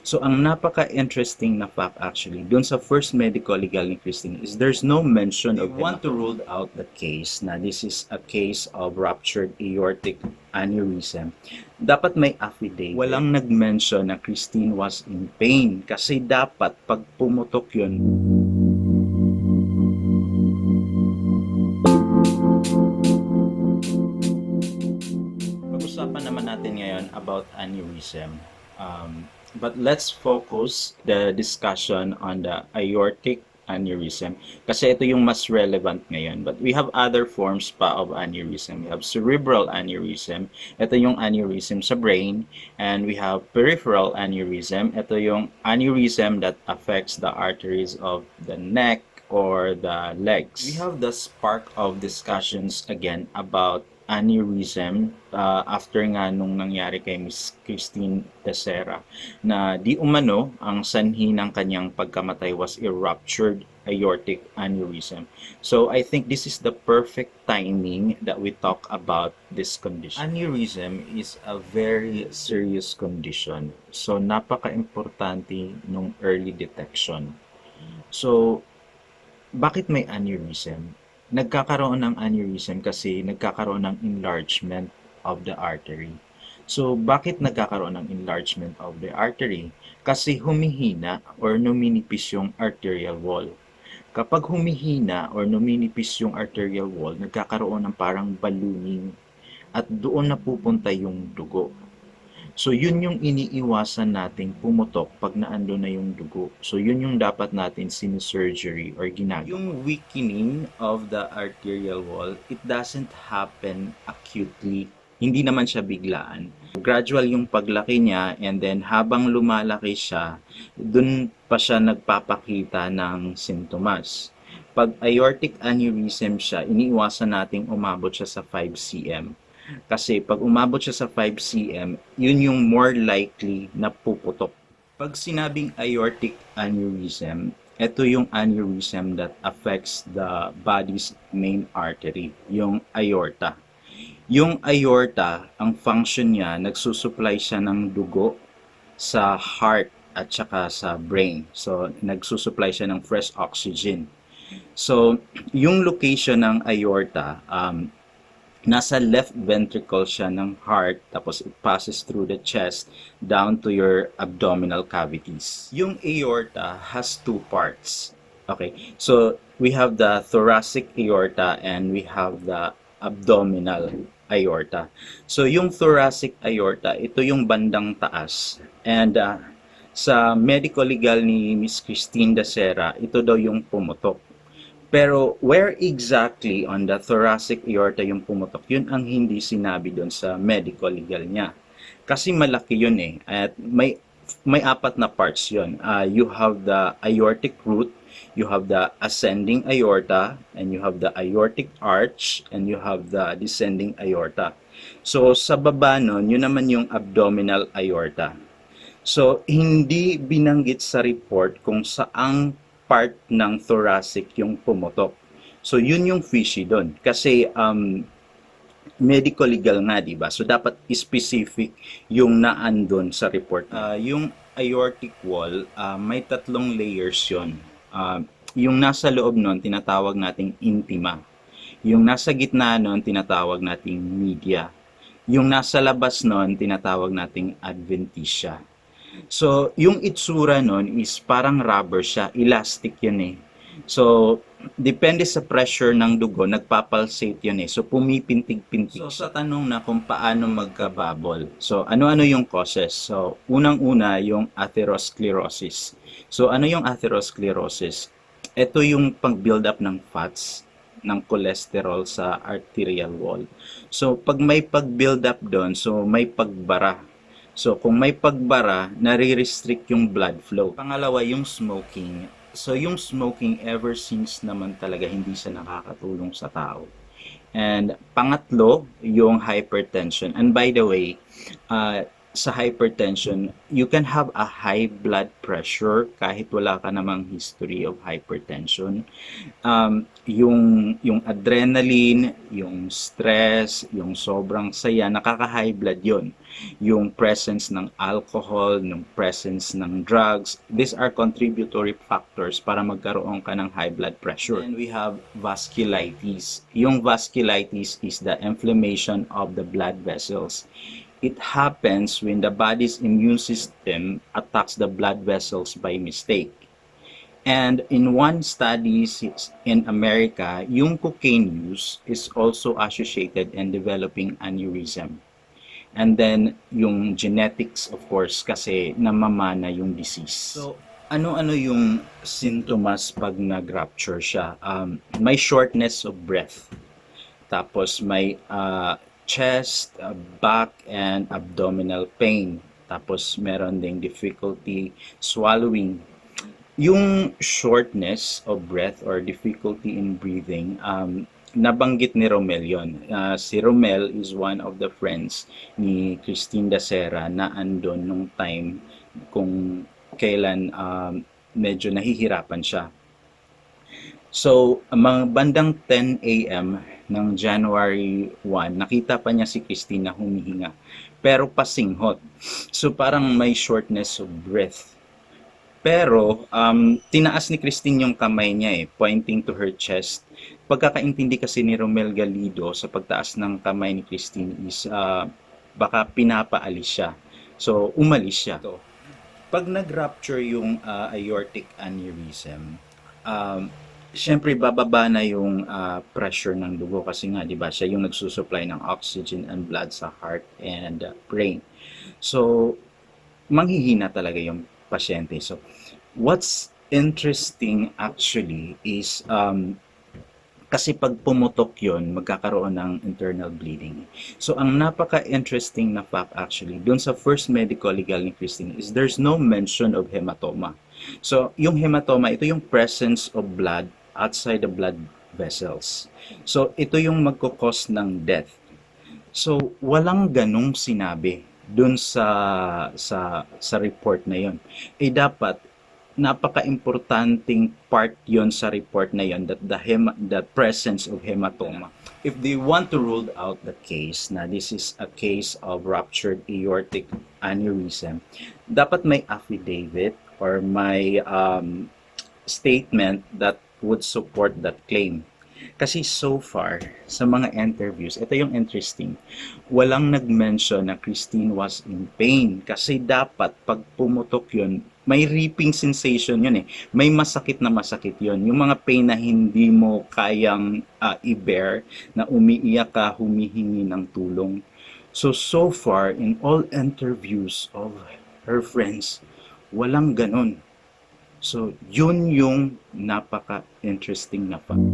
So, ang napaka-interesting na fact actually, dun sa first medical legal ni Christine is there's no mention of want to rule out the case na this is a case of ruptured aortic aneurysm. Dapat may affidavit. Walang nag-mention na Christine was in pain kasi dapat pag pumutok yun, pag-usapan naman natin ngayon about aneurysm. But let's focus the discussion on the aortic aneurysm kasi ito yung mas relevant ngayon. But we have other forms pa of aneurysm. We have cerebral aneurysm. Ito yung aneurysm sa brain. And we have peripheral aneurysm. Ito yung aneurysm that affects the arteries of the neck or the legs. We have the spark of discussions again about aneurysm after nga nung nangyari kay Miss Christine Dacera na di umano ang sanhi ng kanyang pagkamatay was a ruptured aortic aneurysm. So I think this is the perfect timing that we talk about this condition. Aneurysm is a very serious condition. So napaka-importante nung early detection. So bakit may aneurysm? Nagkakaroon ng aneurysm kasi nagkakaroon ng enlargement of the artery. So, bakit nagkakaroon ng enlargement of the artery? Kasi humihina or numinipis yung arterial wall. Kapag humihina or numinipis yung arterial wall, nagkakaroon ng parang ballooning at doon napupunta yung dugo. So, yun yung iniiwasan nating pumutok pag naando na yung dugo. So, yun yung dapat natin sinusurgery or ginagawa. Yung weakening of the arterial wall, it doesn't happen acutely. Hindi naman siya biglaan. Gradual yung paglaki niya and then habang lumalaki siya, dun pa siya nagpapakita ng sintomas. Pag aortic aneurysm siya, iniiwasan nating umabot siya sa 5 cm. Kasi pag umabot siya sa 5 cm, yun yung more likely na puputok. Pag sinabing aortic aneurysm, ito yung aneurysm that affects the body's main artery, yung aorta. Yung aorta, ang function niya, nagsusupply siya ng dugo sa heart at saka sa brain. So, nagsusupply siya ng fresh oxygen. So, yung location ng aorta, nasa left ventricle siya ng heart, tapos it passes through the chest down to your abdominal cavities. Yung aorta has two parts. Okay, so we have the thoracic aorta and we have the abdominal aorta. So yung thoracic aorta, ito yung bandang taas. And sa medical legal ni Miss Christine Dacera, ito daw yung pumutok. Pero where exactly on the thoracic aorta yung pumutok, yun ang hindi sinabi doon sa medical legal niya. Kasi malaki yun eh. At may apat na parts yun. You have the aortic root, you have the ascending aorta, and you have the aortic arch, and you have the descending aorta. So sa baba nun, yun naman yung abdominal aorta. So hindi binanggit sa report kung saang part ng thoracic yung pumutok. So, yun yung fishy doon. Kasi, medical legal nga, diba? So, dapat specific yung naandun sa report. Yung aortic wall, may tatlong layers yun. Yung nasa loob nun, tinatawag nating intima. Yung nasa gitna nun, tinatawag nating media. Yung nasa labas nun, tinatawag nating adventitia. So, yung itsura nun is parang rubber siya, elastic yun eh. So, depende sa pressure ng dugo, nagpapulsate yun eh. So, pumipintig-pintig. So, sa tanong na kung paano magkabubble. So, ano-ano yung causes? So, unang-una yung atherosclerosis. So, ano yung atherosclerosis? Ito yung pag-build up ng fats, ng cholesterol sa arterial wall. So, pag may pag-build up doon, so may pagbara. So, kung may pagbara, nare-restrict yung blood flow. Pangalawa, yung smoking. So, yung smoking ever since naman talaga hindi siya nakakatulong sa tao. And pangatlo, yung hypertension. And by the way, sa hypertension, you can have a high blood pressure kahit wala ka namang history of hypertension. Yung adrenaline, yung stress, yung sobrang saya, nakaka-high blood yon. Yung presence ng alcohol, yung presence ng drugs, these are contributory factors para magkaroon ka ng high blood pressure. And we have vasculitis. Yung vasculitis is the inflammation of the blood vessels. It happens when the body's immune system attacks the blood vessels by mistake. And in one study in America, yung cocaine use is also associated in developing aneurysm. And then, yung genetics, of course, kasi namamana yung disease. So, ano-ano yung sintomas pag nag-rupture siya? May shortness of breath. Tapos may chest, back, and abdominal pain. Tapos meron ding difficulty swallowing. Yung shortness of breath or difficulty in breathing, nabanggit ni Romel yun. Si Romel is one of the friends ni Christine Dacera na andon nung time kung kailan medyo nahihirapan siya. So, mga bandang 10 a.m. ng January 1, nakita pa niya si Christine na humihinga. Pero pasinghot. So, parang may shortness of breath. Pero, tinaas ni Christine yung kamay niya pointing to her chest. Pagkakaintindi kasi ni Romel Galido sa pagtaas ng kamay ni Christine is baka pinapaalis siya. So, umalis siya. So, pag nag-rupture yung aortic aneurysm, syempre bababa na yung pressure ng dugo kasi nga 'di ba siya yung nagsusupply ng oxygen and blood sa heart and brain. So manghihina talaga yung pasyente. So what's interesting actually is kasi pag pumutok yon magkakaroon ng internal bleeding. So ang napaka-interesting na fact actually dun sa first medical legal ni Christine is there's no mention of hematoma. So yung hematoma, ito yung presence of blood outside the blood vessels. So ito yung magkukos ng death. So walang ganong sinabi dun sa report na yon. Dapat napaka-importanting part yon sa report na yon that the presence of hematoma. If they want to rule out the case na this is a case of ruptured aortic aneurysm, dapat may affidavit or may statement that would support that claim. Kasi so far, sa mga interviews, ito yung interesting, walang nag-mention na Christine was in pain. Kasi dapat, pag pumutok yun, may ripping sensation yun May masakit yun. Yung mga pain na hindi mo kayang i-bear, na umiiyak ka, humihingi ng tulong. So far, in all interviews of her friends, walang ganon. So, yun yung napaka-interesting na fact.